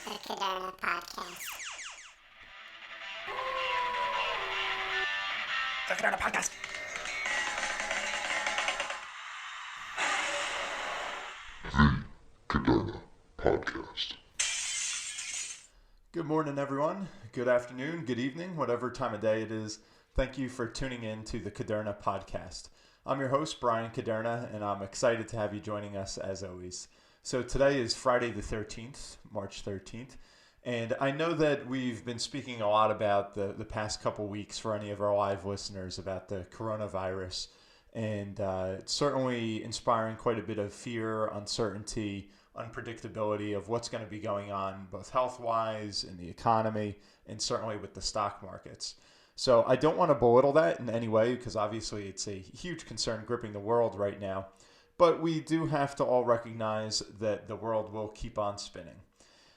The Caderna Podcast. The Caderna Podcast. The Caderna Podcast. Good morning, everyone. Good afternoon, good evening, whatever time of day it is. Thank you for tuning in to the Caderna Podcast. I'm your host, Brian Caderna, and I'm excited to have you joining us as always. So today is Friday the 13th, March 13th, and I know that we've been speaking a lot about the past couple weeks for any of our live listeners about the coronavirus, and it's certainly inspiring quite a bit of fear, uncertainty, unpredictability of what's going to be going on both health-wise in the economy and certainly with the stock markets. So I don't want to belittle that in any way because obviously it's a huge concern gripping the world right now. But we do have to all recognize that the world will keep on spinning.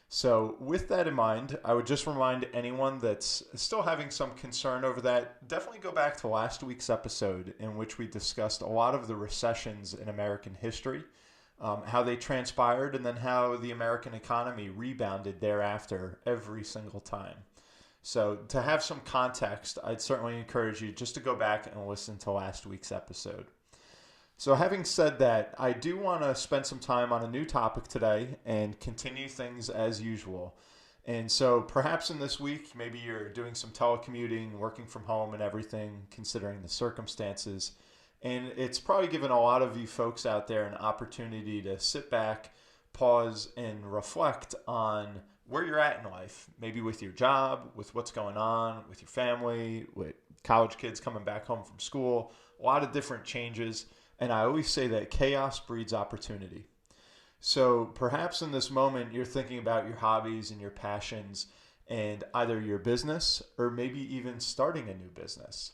So with that in mind, I would just remind anyone that's still having some concern over that, definitely go back to last week's episode in which we discussed a lot of the recessions in American history, how they transpired, and then how the American economy rebounded thereafter every single time. So to have some context, I'd certainly encourage you just to go back and listen to last week's episode. So having said that, I do want to spend some time on a new topic today and continue things as usual. And so perhaps in this week, maybe you're doing some telecommuting, working from home and everything, considering the circumstances. And it's probably given a lot of you folks out there an opportunity to sit back, pause, and reflect on where you're at in life, maybe with your job, with what's going on, with your family, with college kids coming back home from school, a lot of different changes. And I always say that chaos breeds opportunity. So perhaps in this moment, you're thinking about your hobbies and your passions and either your business or maybe even starting a new business.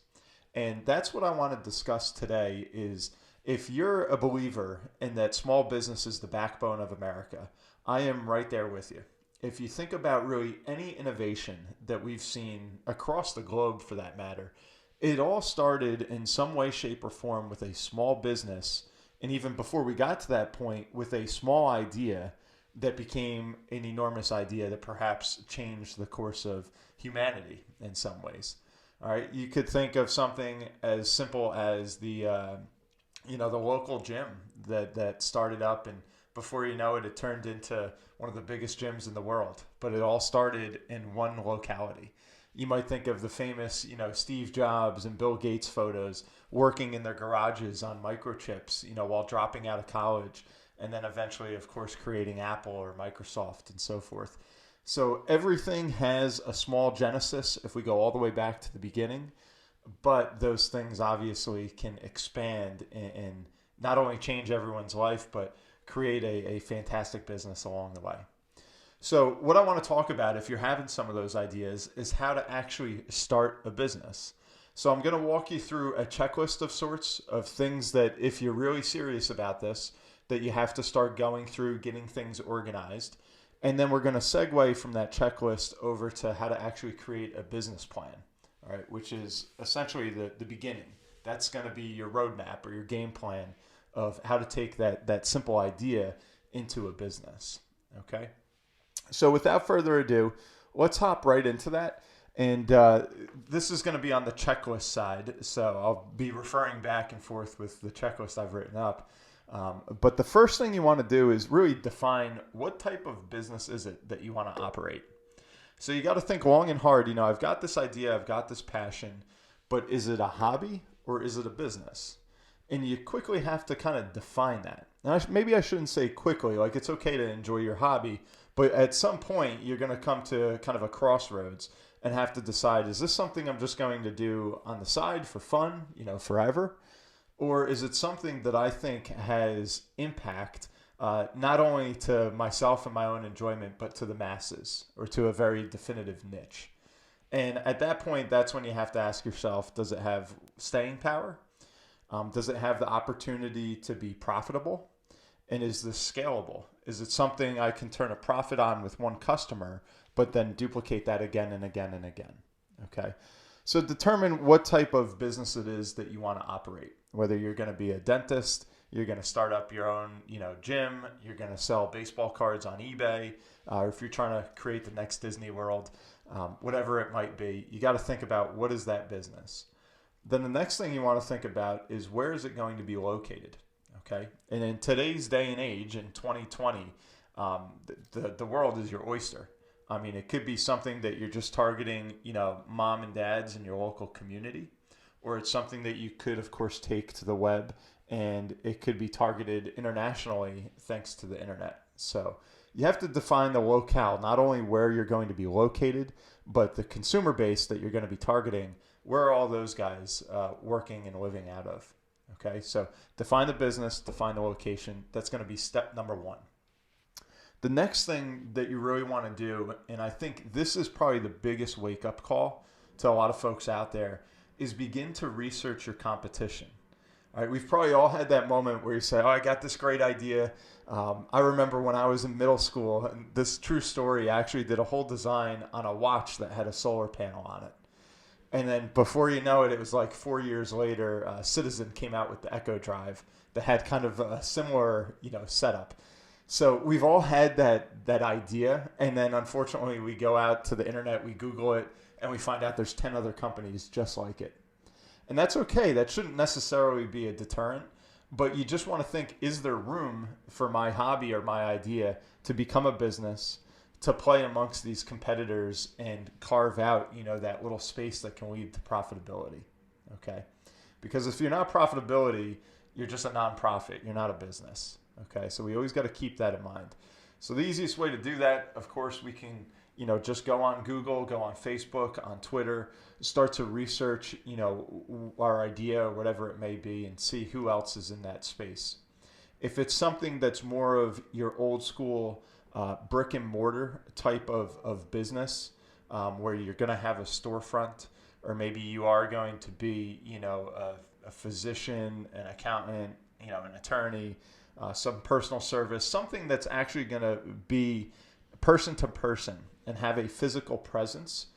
And that's what I want to discuss today is if you're a believer in that small business is the backbone of America, I am right there with you. If you think about really any innovation that we've seen across the globe for that matter, it all started in some way, shape, or form with a small business, and even before we got to that point, with a small idea that became an enormous idea that perhaps changed the course of humanity in some ways. All right, you could think of something as simple as the local gym that started up, and before you know it, it turned into one of the biggest gyms in the world. But it all started in one locality. You might think of the famous, Steve Jobs and Bill Gates photos working in their garages on microchips, while dropping out of college, and then eventually, of course, creating Apple or Microsoft and so forth. So everything has a small genesis if we go all the way back to the beginning, but those things obviously can expand and not only change everyone's life, but create a fantastic business along the way. So what I want to talk about, if you're having some of those ideas, is how to actually start a business. So I'm going to walk you through a checklist of sorts of things that if you're really serious about this, that you have to start going through, getting things organized. And then we're going to segue from that checklist over to how to actually create a business plan, all right, which is essentially the beginning. That's going to be your roadmap or your game plan of how to take that simple idea into a business, okay? So without further ado, let's hop right into that. And this is going to be on the checklist side. So I'll be referring back and forth with the checklist I've written up. But the first thing you want to do is really define what type of business is it that you want to operate. So you got to think long and hard. I've got this idea, I've got this passion, but is it a hobby or is it a business? And you quickly have to kind of define that. Now, maybe I shouldn't say quickly, like it's okay to enjoy your hobby, but at some point you're going to come to kind of a crossroads and have to decide, is this something I'm just going to do on the side for fun, forever? Or is it something that I think has impact, not only to myself and my own enjoyment, but to the masses or to a very definitive niche? And at that point, that's when you have to ask yourself, does it have staying power? Does it have the opportunity to be profitable? And is this scalable? Is it something I can turn a profit on with one customer, but then duplicate that again and again and again? Okay. So determine what type of business it is that you want to operate, whether you're going to be a dentist, You're going to start up your own, gym. You're going to sell baseball cards on eBay. Or if you're trying to create the next Disney World, whatever it might be, you got to think about what is that business. Then the next thing you want to think about is where is it going to be located? Okay. And in today's day and age, in 2020, the world is your oyster. I mean, it could be something that you're just targeting, mom and dads in your local community, or it's something that you could, of course, take to the web, and it could be targeted internationally thanks to the internet. So you have to define the locale, not only where you're going to be located, but the consumer base that you're going to be targeting. Where are all those guys working and living out of? Okay, so define the business, define the location. That's going to be step number one. The next thing that you really want to do, and I think this is probably the biggest wake-up call to a lot of folks out there, is begin to research your competition. All right, we've probably all had that moment where you say, oh, I got this great idea. I remember when I was in middle school, and this true story, I actually did a whole design on a watch that had a solar panel on it. And then before you know it, it was like 4 years later, Citizen came out with the Echo Drive that had kind of a similar, setup. So we've all had that idea, and then unfortunately we go out to the internet, we Google it, and we find out there's 10 other companies just like it. And that's okay. That shouldn't necessarily be a deterrent, but you just want to think, is there room for my hobby or my idea to become a business, to play amongst these competitors and carve out, that little space that can lead to profitability, okay? Because if you're not profitability, you're just a nonprofit. You're not a business. Okay, so we always got to keep that in mind. So the easiest way to do that, of course, we can, just go on Google, go on Facebook, on Twitter, start to research, our idea or whatever it may be, and see who else is in that space. If it's something that's more of your old school brick and mortar type of business, where you're going to have a storefront, or maybe you are going to be, a physician, an accountant, an attorney, some personal service, something that's actually going to be person to person and have a physical presence.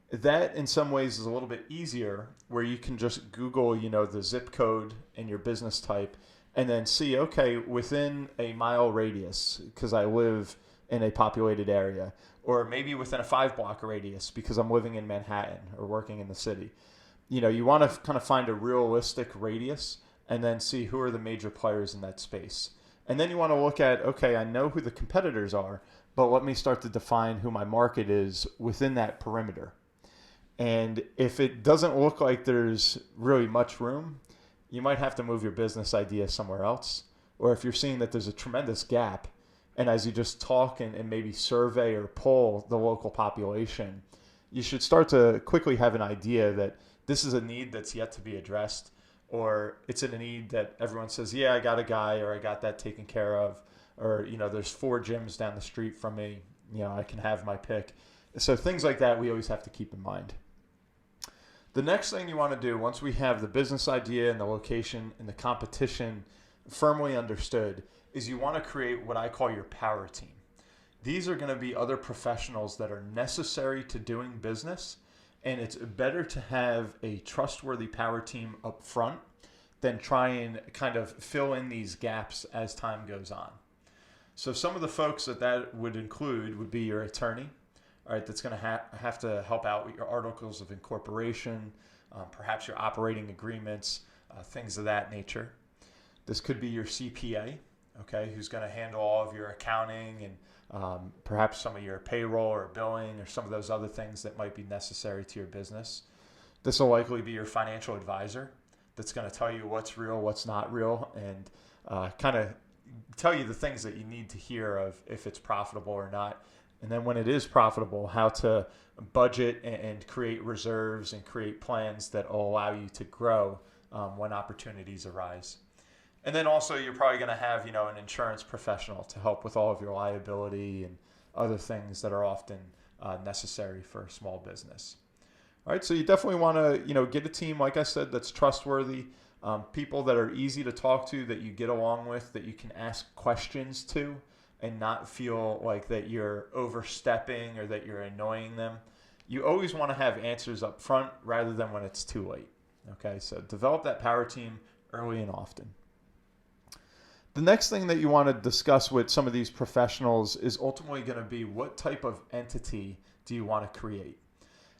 That in some ways is a little bit easier, where you can just Google, the zip code and your business type, and then see, okay, within a mile radius, because I live in a populated area, or maybe within a 5-block radius because I'm living in Manhattan or working in the city. You want to kind of find a realistic radius, and then see who are the major players in that space. And then you want to look at, okay, I know who the competitors are, but let me start to define who my market is within that perimeter. And if it doesn't look like there's really much room, you might have to move your business idea somewhere else. Or if you're seeing that there's a tremendous gap, and as you just talk and maybe survey or poll the local population, you should start to quickly have an idea that this is a need that's yet to be addressed, or it's in a need that everyone says, yeah, I got a guy, or I got that taken care of, or, there's 4 gyms down the street from me, I can have my pick. So things like that we always have to keep in mind. The next thing you want to do, once we have the business idea and the location and the competition firmly understood, is you want to create what I call your power team. These are going to be other professionals that are necessary to doing business, and it's better to have a trustworthy power team up front than try and kind of fill in these gaps as time goes on. So some of the folks that would include would be your attorney, all right, that's going to have to help out with your articles of incorporation, perhaps your operating agreements, things of that nature. This could be your CPA, okay, who's going to handle all of your accounting and perhaps some of your payroll or billing or some of those other things that might be necessary to your business. This will likely be your financial advisor that's going to tell you what's real, what's not real, and kind of tell you the things that you need to hear of if it's profitable or not. And then when it is profitable, how to budget and create reserves and create plans that will allow you to grow when opportunities arise. And then also you're probably going to have, an insurance professional to help with all of your liability and other things that are often necessary for a small business. All right, so you definitely want to, get a team, like I said, that's trustworthy, people that are easy to talk to, that you get along with, that you can ask questions to, and not feel like that you're overstepping or that you're annoying them. You always want to have answers up front rather than when it's too late. Okay, so develop that power team early and often. The next thing that you want to discuss with some of these professionals is ultimately going to be what type of entity do you want to create?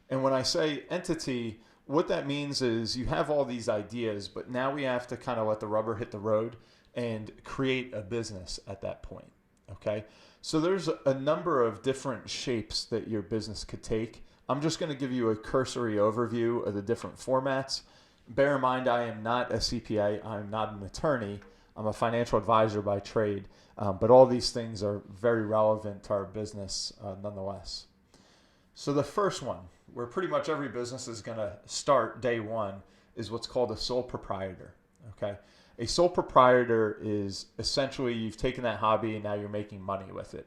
And when I say entity, what that means is you have all these ideas, but now we have to kind of let the rubber hit the road and create a business at that point. Okay? So there's a number of different shapes that your business could take. I'm just going to give you a cursory overview of the different formats. Bear in mind, I am not a CPA. I'm not an attorney. I'm a financial advisor by trade. But all these things are very relevant to our business nonetheless. So the first one, where pretty much every business is going to start day one, is what's called a sole proprietor. Okay? A sole proprietor is essentially you've taken that hobby and now you're making money with it.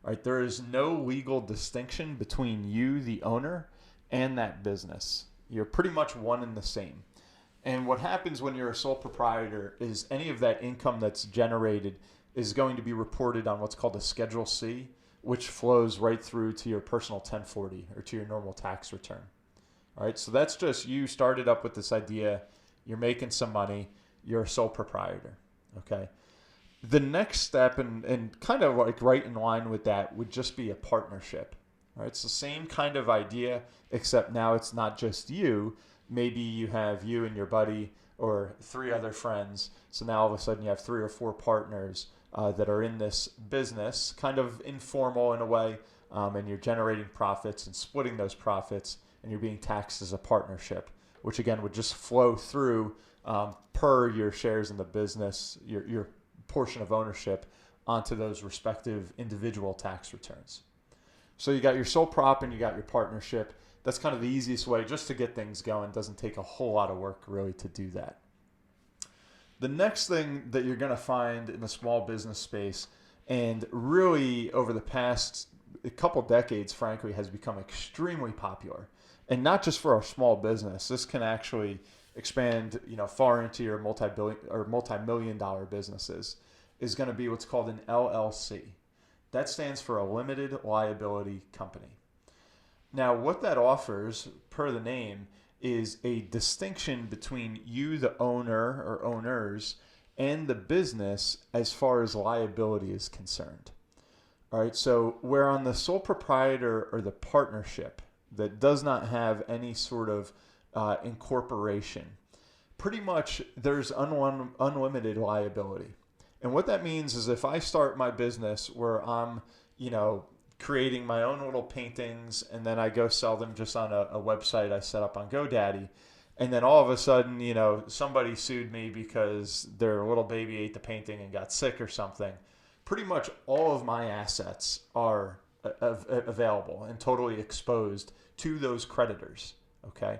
All right? There is no legal distinction between you, the owner, and that business. You're pretty much one and the same. And what happens when you're a sole proprietor is any of that income that's generated is going to be reported on what's called a Schedule C, which flows right through to your personal 1040 or to your normal tax return. All right, so that's just you started up with this idea, you're making some money, you're a sole proprietor. Okay. The next step, and kind of like right in line with that, would just be a partnership. All right, it's the same kind of idea, except now it's not just you. Maybe you have you and your buddy or 3 other friends. So now all of a sudden you have 3 or 4 partners that are in this business, kind of informal in a way, and you're generating profits and splitting those profits, and you're being taxed as a partnership, which again would just flow through per your shares in the business, your portion of ownership onto those respective individual tax returns. So you got your sole prop and you got your partnership. That's kind of the easiest way just to get things going. It doesn't take a whole lot of work really to do that. The next thing that you're going to find in the small business space, and really over the past couple decades, frankly, has become extremely popular. And not just for our small business. This can actually expand, far into your multi-million dollar businesses, is going to be what's called an LLC. That stands for a limited liability company. Now, what that offers, per the name, is a distinction between you, the owner or owners, and the business as far as liability is concerned. All right, so where on the sole proprietor or the partnership that does not have any sort of incorporation, pretty much there's unlimited liability. And what that means is if I start my business where I'm, creating my own little paintings and then I go sell them just on a website I set up on GoDaddy, and then all of a sudden, somebody sued me because their little baby ate the painting and got sick or something, pretty much all of my assets are available and totally exposed to those creditors, okay?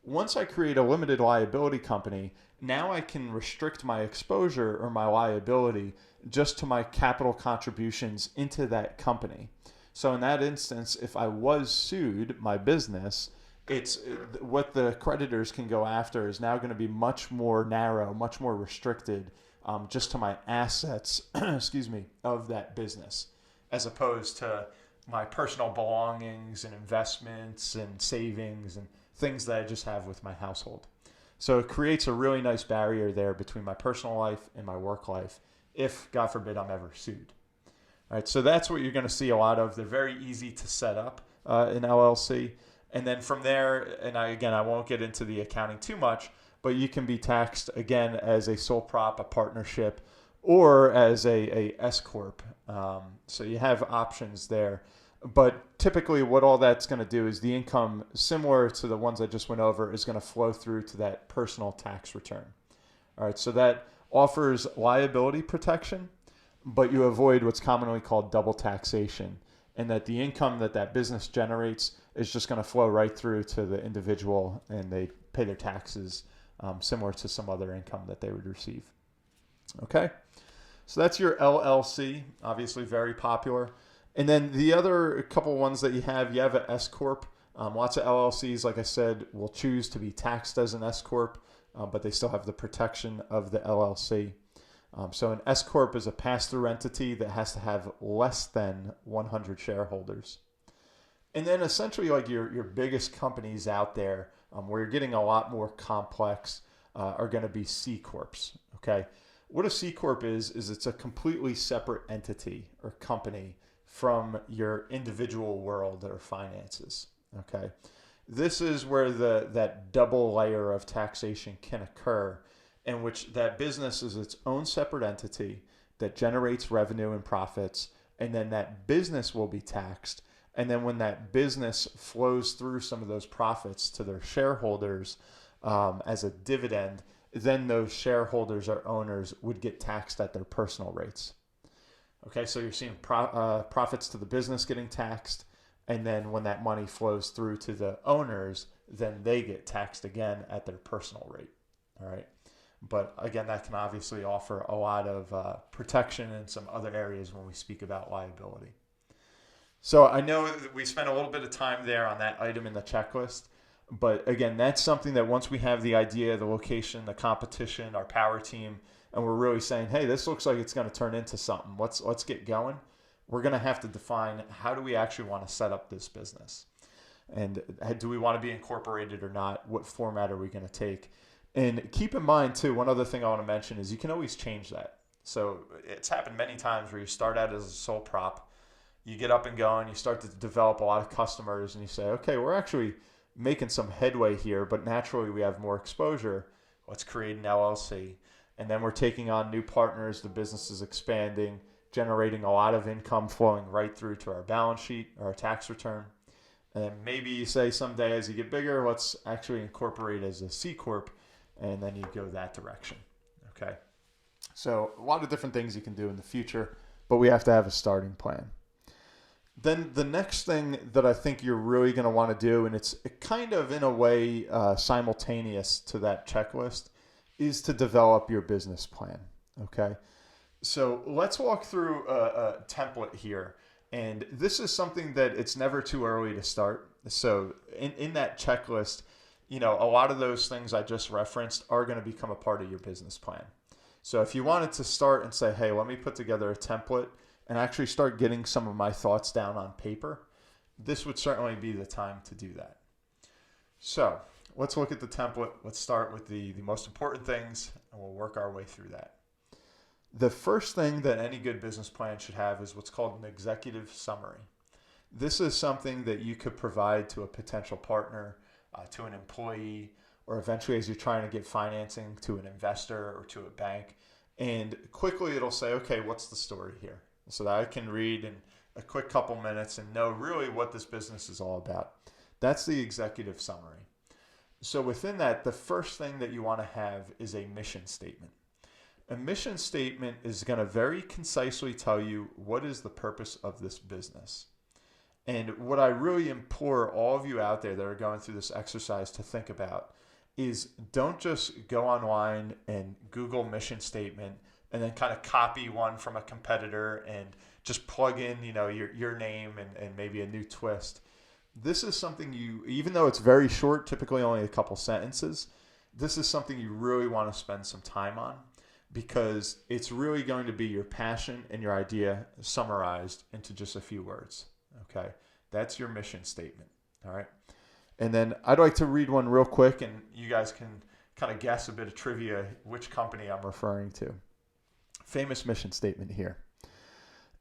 Once I create a limited liability company, now I can restrict my exposure or my liability just to my capital contributions into that company. So in that instance, if I was sued, my business, it's what the creditors can go after is now going to be much more narrow, much more restricted, just to my assets, of that business, as opposed to my personal belongings and investments and savings and things that I just have with my household. So it creates a really nice barrier there between my personal life and my work life, if, God forbid, I'm ever sued. All right, so that's what you're going to see a lot of. They're very easy to set up in LLC. And then from there, and I won't get into the accounting too much, but you can be taxed, again, as a sole prop, a partnership, or as a S Corp. So you have options there. But typically what all that's going to do is the income, similar to the ones I just went over, is going to flow through to that personal tax return. All right, so that offers liability protection, but you avoid what's commonly called double taxation, and that the income that business generates is just going to flow right through to the individual, and they pay their taxes similar to some other income that they would receive. Okay, so that's your LLC, obviously very popular. And then the other couple ones that you have an S Corp. Lots of LLCs, like I said, will choose to be taxed as an S Corp, but they still have the protection of the LLC. So an S Corp is a pass-through entity that has to have less than 100 shareholders. And then essentially like your biggest companies out there where you're getting a lot more complex are going to be C Corps, okay? What a C Corp is it's a completely separate entity or company from your individual world or finances. Okay. This is where that double layer of taxation can occur, in which that business is its own separate entity that generates revenue and profits, and then that business will be taxed. And then when that business flows through some of those profits to their shareholders as a dividend, then those shareholders or owners would get taxed at their personal rates. Okay, so you're seeing profits to the business getting taxed, and then when that money flows through to the owners, then they get taxed again at their personal rate. All right. But again, that can obviously offer a lot of protection in some other areas when we speak about liability. So I know that we spent a little bit of time there on that item in the checklist. But again, that's something that once we have the idea, the location, the competition, our power team, and we're really saying, hey, this looks like it's going to turn into something. Let's get going. We're going to have to define, how do we actually want to set up this business? And do we want to be incorporated or not? What format are we going to take? And keep in mind, too, one other thing I want to mention is you can always change that. So it's happened many times where you start out as a sole prop, you get up and going, you start to develop a lot of customers, and you say, okay, we're actually making some headway here, but naturally we have more exposure. Let's create an LLC. And then we're taking on new partners. The business is expanding, generating a lot of income flowing right through to our balance sheet or our tax return. And then maybe you say someday as you get bigger, let's actually incorporate as a C Corp, and then you go that direction. Okay. So a lot of different things you can do in the future, but we have to have a starting plan. Then the next thing that I think you're really going to want to do, and it's kind of in a way simultaneous to that checklist, is to develop your business plan. Okay. So let's walk through a template here. And this is something that it's never too early to start. So in that checklist, a lot of those things I just referenced are going to become a part of your business plan. So if you wanted to start and say, hey, let me put together a template and actually start getting some of my thoughts down on paper, this would certainly be the time to do that. So let's look at the template. Let's start with the most important things, and we'll work our way through that. The first thing that any good business plan should have is what's called an executive summary. This is something that you could provide to a potential partner, to an employee, or eventually as you're trying to get financing, to an investor or to a bank. And quickly it'll say, okay, what's the story here? So that I can read in a quick couple minutes and know really what this business is all about. That's the executive summary. So within that, the first thing that you want to have is a mission statement. A mission statement is going to very concisely tell you what is the purpose of this business. And what I really implore all of you out there that are going through this exercise to think about is don't just go online and Google mission statement and then kind of copy one from a competitor and just plug in, your name and maybe a new twist. This is something even though it's very short, typically only a couple sentences, this is something you really want to spend some time on, because it's really going to be your passion and your idea summarized into just a few words. Okay, that's your mission statement. All right. And then I'd like to read one real quick, and you guys can kind of guess a bit of trivia which company I'm referring to. Famous mission statement here.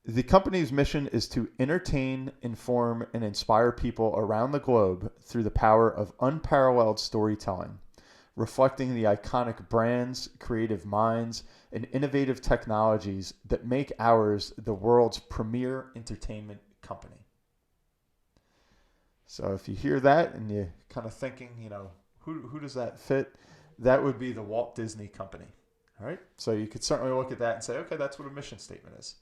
The company's mission is to entertain, inform, and inspire people around the globe through the power of unparalleled storytelling, reflecting the iconic brands, creative minds, and innovative technologies that make ours the world's premier entertainment company. So if you hear that and you're kind of thinking, who does that fit? That would be the Walt Disney Company. All right. So you could certainly look at that and say, okay, that's what a mission statement is.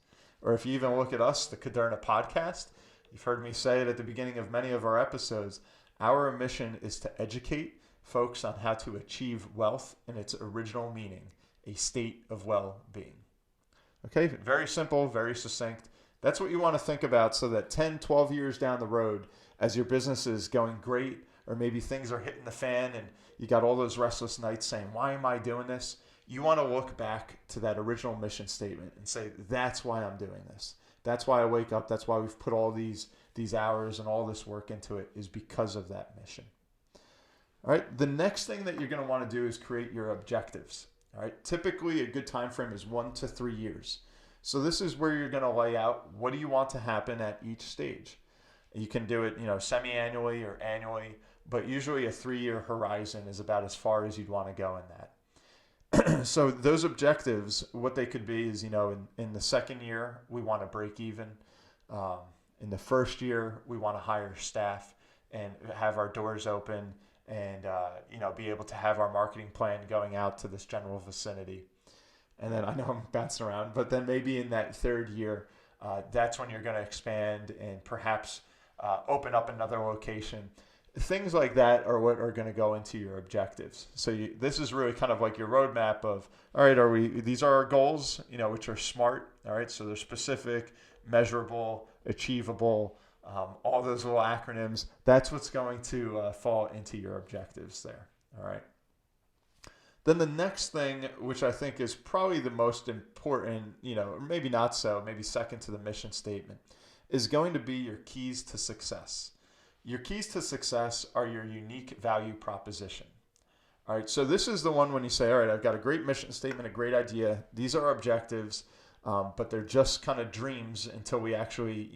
Or if you even look at us, the Caderna Podcast, you've heard me say it at the beginning of many of our episodes. Our mission is to educate folks on how to achieve wealth in its original meaning, a state of well-being. Okay. Very simple, very succinct. That's what you want to think about, so that 10, 12 years down the road, as your business is going great, or maybe things are hitting the fan and you got all those restless nights saying, why am I doing this? You want to look back to that original mission statement and say, that's why I'm doing this. That's why I wake up. That's why we've put all these hours and all this work into it, is because of that mission. All right. The next thing that you're going to want to do is create your objectives. All right. Typically, a good time frame is 1 to 3 years. So this is where you're going to lay out what do you want to happen at each stage. You can do it, semi-annually or annually, but usually a 3-year horizon is about as far as you'd want to go in that. So those objectives, what they could be is, in the second year, we want to break even. In the first year, we want to hire staff and have our doors open and, be able to have our marketing plan going out to this general vicinity. And then I know I'm bouncing around, but then maybe in that third year, that's when you're going to expand and perhaps open up another location. Things like that are what are going to go into your objectives. So this is really kind of like your roadmap of, all right, these are our goals, which are SMART. All right. So they're specific, measurable, achievable, all those little acronyms. That's what's going to fall into your objectives there. All right. Then the next thing, which I think is probably the most important, or maybe not so, maybe second to the mission statement, is going to be your keys to success. Your keys to success are your unique value proposition. All right, so this is the one when you say, all right, I've got a great mission statement, a great idea. These are objectives, but they're just kind of dreams until we actually,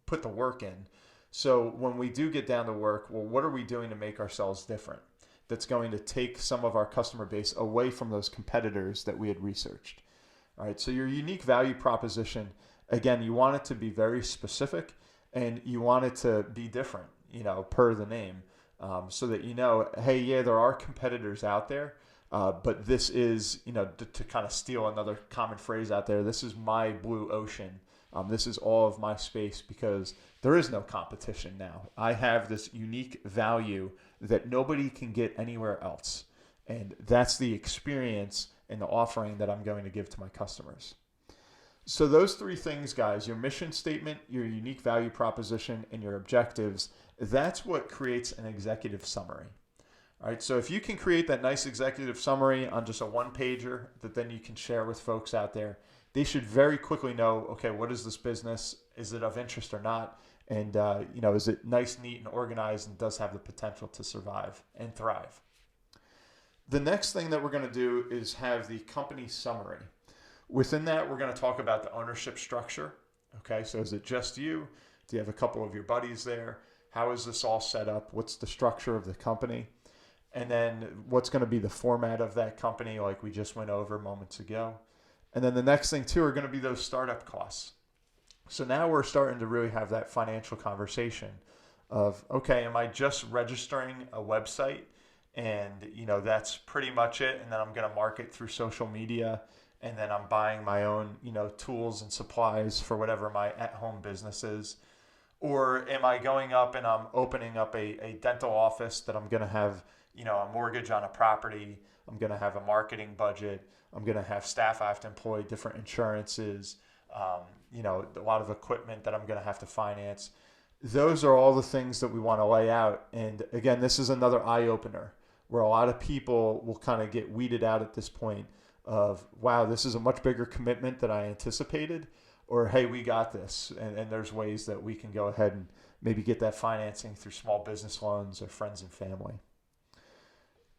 put the work in. So when we do get down to work, well, what are we doing to make ourselves different? That's going to take some of our customer base away from those competitors that we had researched. All right, so your unique value proposition, again, you want it to be very specific and you want it to be different, per the name, so that hey, yeah, there are competitors out there, but this is, to kind of steal another common phrase out there, this is my blue ocean. This is all of my space because there is no competition now. I have this unique value that nobody can get anywhere else. And that's the experience and the offering that I'm going to give to my customers. So those three things, guys, your mission statement, your unique value proposition, and your objectives, that's what creates an executive summary. All right, so if you can create that nice executive summary on just a one-pager that then you can share with folks out there, they should very quickly know, okay, what is this business? Is it of interest or not? And, is it nice, neat, and organized and does have the potential to survive and thrive? The next thing that we're going to do is have the company summary. Within that, we're going to talk about the ownership structure. Okay, so is it just you? Do you have a couple of your buddies there? How is this all set up? What's the structure of the company? And then what's going to be the format of that company like we just went over moments ago? And then the next thing too are going to be those startup costs. So now we're starting to really have that financial conversation of, okay, am I just registering a website and, that's pretty much it. And then I'm going to market through social media and then I'm buying my own, tools and supplies for whatever my at-home business is. Or am I going up and I'm opening up a dental office that I'm going to have, a mortgage on a property. I'm going to have a marketing budget. I'm going to have staff I have to employ, different insurances, a lot of equipment that I'm going to have to finance. Those are all the things that we want to lay out. And again, this is another eye opener where a lot of people will kind of get weeded out at this point of, wow, this is a much bigger commitment than I anticipated, or hey, we got this. And there's ways that we can go ahead and maybe get that financing through small business loans or friends and family.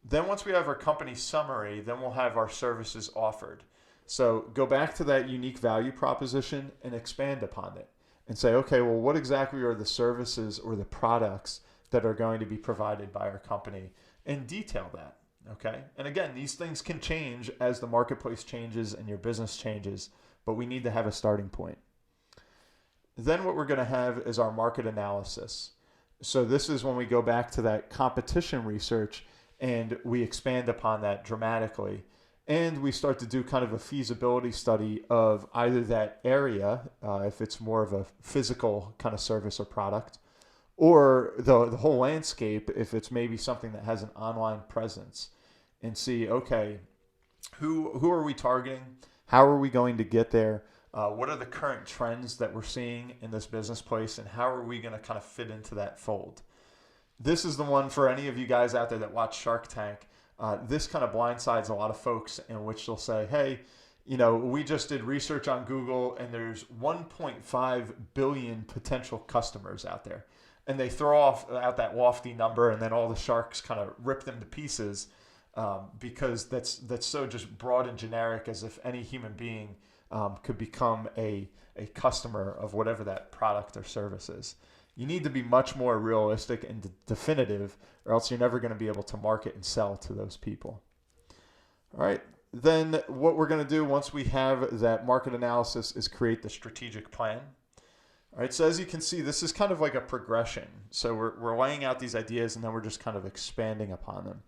Then once we have our company summary, then we'll have our services offered. So go back to that unique value proposition and expand upon it and say, okay, well, what exactly are the services or the products that are going to be provided by our company, and detail that, okay? And again, these things can change as the marketplace changes and your business changes, but we need to have a starting point. Then what we're going to have is our market analysis. So this is when we go back to that competition research and we expand upon that dramatically. And we start to do kind of a feasibility study of either that area, if it's more of a physical kind of service or product, or the whole landscape, if it's maybe something that has an online presence, and see, okay, who are we targeting? How are we going to get there? What are the current trends that we're seeing in this business place, and how are we going to kind of fit into that fold? This is the one for any of you guys out there that watch Shark Tank. This kind of blindsides a lot of folks in which they'll say, hey, we just did research on Google and there's 1.5 billion potential customers out there. And they throw out that lofty number and then all the sharks kind of rip them to pieces. because that's so just broad and generic, as if any human being could become a customer of whatever that product or service is. You need to be much more realistic and definitive, or else you're never going to be able to market and sell to those people. All right. Then what we're going to do once we have that market analysis is create the strategic plan. All right. So as you can see, this is kind of like a progression. So we're laying out these ideas and then we're just kind of expanding upon them.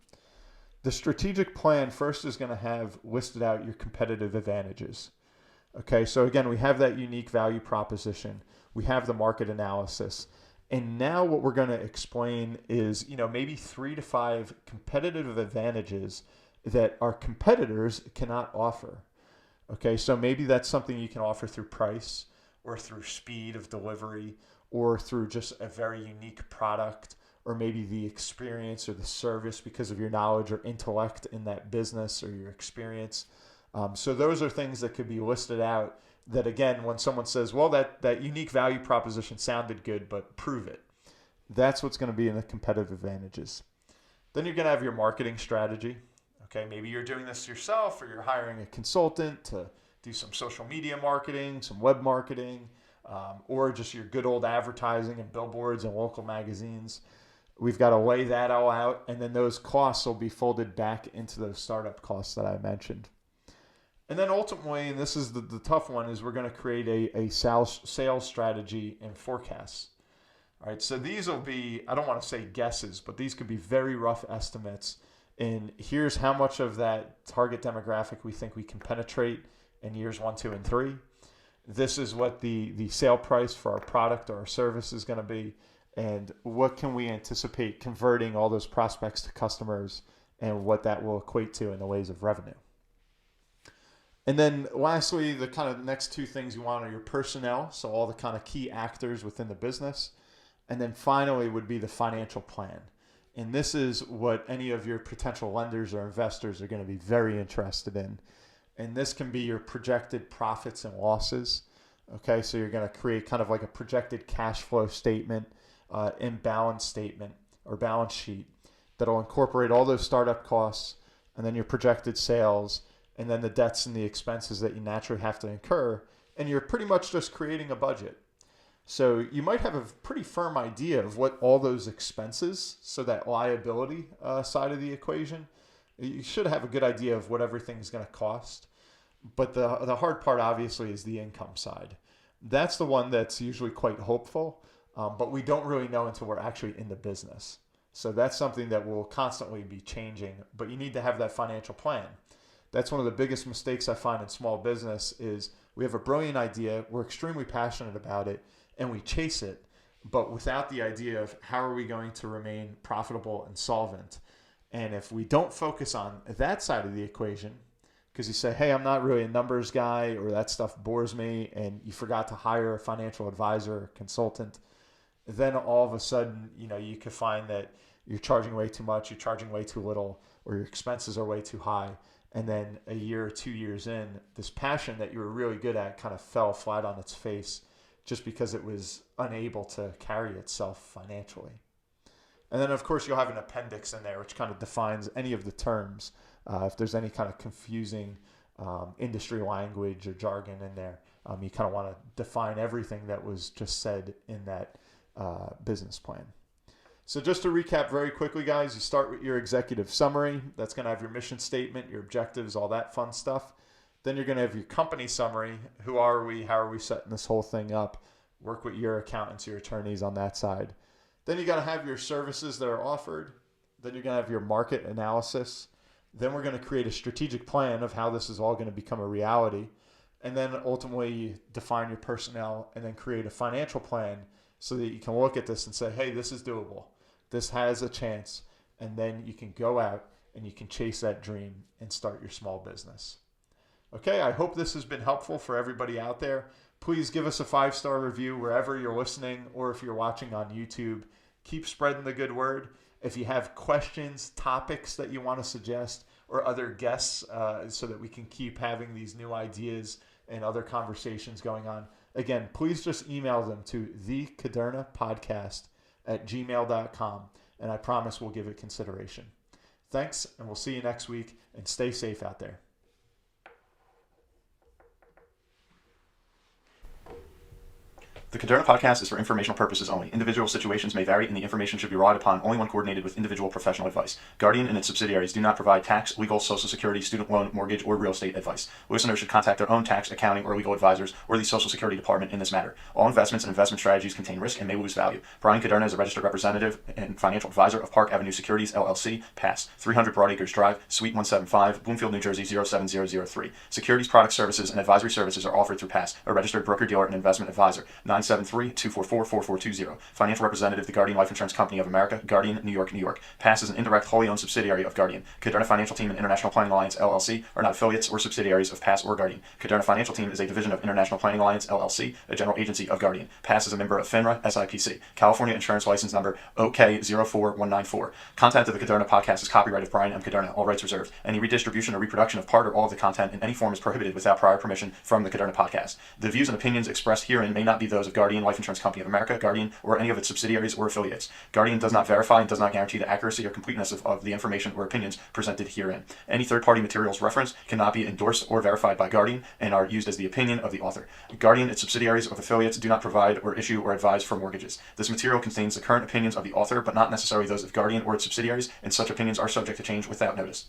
The strategic plan first is going to have listed out your competitive advantages. Okay. So again, we have that unique value proposition. We have the market analysis. And now what we're going to explain is, maybe 3 to 5 competitive advantages that our competitors cannot offer. Okay, so maybe that's something you can offer through price or through speed of delivery or through just a very unique product, or maybe the experience or the service because of your knowledge or intellect in that business or your experience. So those are things that could be listed out that, again, when someone says, well, that unique value proposition sounded good, but prove it. That's what's going to be in the competitive advantages. Then you're going to have your marketing strategy. Okay, maybe you're doing this yourself, or you're hiring a consultant to do some social media marketing, some web marketing, or just your good old advertising and billboards and local magazines. We've got to lay that all out, and then those costs will be folded back into those startup costs that I mentioned. And then ultimately, and this is the tough one, is we're going to create a sales strategy and forecasts. All right, so these will be, I don't want to say guesses, but these could be very rough estimates. And here's how much of that target demographic we think we can penetrate in years 1, 2, and 3. This is what the sale price for our product or our service is going to be. And what can we anticipate converting all those prospects to customers, and what that will equate to in the ways of revenue. And then lastly, the kind of next 2 things you want are your personnel. So all the kind of key actors within the business. And then finally would be the financial plan. And this is what any of your potential lenders or investors are going to be very interested in. And this can be your projected profits and losses. Okay, so you're going to create kind of like a projected cash flow statement, balance statement or balance sheet that'll incorporate all those startup costs, and then your projected sales, and then the debts and the expenses that you naturally have to incur. And you're pretty much just creating a budget. So you might have a pretty firm idea of what all those expenses, so that liability side of the equation, you should have a good idea of what everything's going to cost. But the hard part, obviously, is the income side. That's the one that's usually quite hopeful, but we don't really know until we're actually in the business. So that's something that will constantly be changing, but you need to have that financial plan. That's one of the biggest mistakes I find in small business is we have a brilliant idea, we're extremely passionate about it, and we chase it, but without the idea of how are we going to remain profitable and solvent. And if we don't focus on that side of the equation, because you say, hey, I'm not really a numbers guy, or that stuff bores me, and you forgot to hire a financial advisor or consultant, then all of a sudden, you could find that you're charging way too much, you're charging way too little, or your expenses are way too high. And then a year or 2 years in, this passion that you were really good at kind of fell flat on its face, just because it was unable to carry itself financially. And then, of course, you'll have an appendix in there which kind of defines any of the terms. If there's any kind of confusing industry language or jargon in there, you kind of want to define everything that was just said in that business plan. So just to recap very quickly, guys, you start with your executive summary. That's going to have your mission statement, your objectives, all that fun stuff. Then you're going to have your company summary. Who are we? How are we setting this whole thing up? Work with your accountants, your attorneys on that side. Then you got to have your services that are offered. Then you're going to have your market analysis. Then we're going to create a strategic plan of how this is all going to become a reality. And then ultimately you define your personnel and then create a financial plan so that you can look at this and say, hey, this is doable. This has a chance. And then you can go out and you can chase that dream and start your small business. Okay, I hope this has been helpful for everybody out there. Please give us a 5-star review wherever you're listening, or if you're watching on YouTube. Keep spreading the good word. If you have questions, topics that you want to suggest, or other guests so that we can keep having these new ideas and other conversations going on, again, please just email them to thekadernapodcast@gmail.com, and I promise we'll give it consideration. Thanks, and we'll see you next week, and stay safe out there. The Caderna podcast is for informational purposes only. Individual situations may vary, and the information should be relied upon only when coordinated with individual professional advice. Guardian and its subsidiaries do not provide tax, legal, Social Security, student loan, mortgage, or real estate advice. Listeners should contact their own tax, accounting, or legal advisors or the Social Security Department in this matter. All investments and investment strategies contain risk and may lose value. Brian Caderna is a registered representative and financial advisor of Park Avenue Securities, LLC, PASS, 300 Broadacres Drive, Suite 175, Bloomfield, New Jersey, 07003. Securities, product services, and advisory services are offered through PASS, a registered broker-dealer and investment advisor. 973-244-4420. Financial representative, the Guardian Life Insurance Company of America, Guardian, New York, New York. PASS is an indirect, wholly owned subsidiary of Guardian. Caderna Financial Team and International Planning Alliance, LLC, are not affiliates or subsidiaries of PASS or Guardian. Caderna Financial Team is a division of International Planning Alliance, LLC, a general agency of Guardian. PASS is a member of FINRA, SIPC. California Insurance License Number OK04194. Content of the Caderna podcast is copyright of Brian M. Caderna, all rights reserved. Any redistribution or reproduction of part or all of the content in any form is prohibited without prior permission from the Caderna podcast. The views and opinions expressed herein may not be those of Guardian Life Insurance Company of America, Guardian, or any of its subsidiaries or affiliates. Guardian does not verify and does not guarantee the accuracy or completeness of the information or opinions presented herein. Any third-party materials referenced cannot be endorsed or verified by Guardian and are used as the opinion of the author. Guardian, its subsidiaries, or affiliates do not provide or issue or advise for mortgages. This material contains the current opinions of the author, but not necessarily those of Guardian or its subsidiaries, and such opinions are subject to change without notice.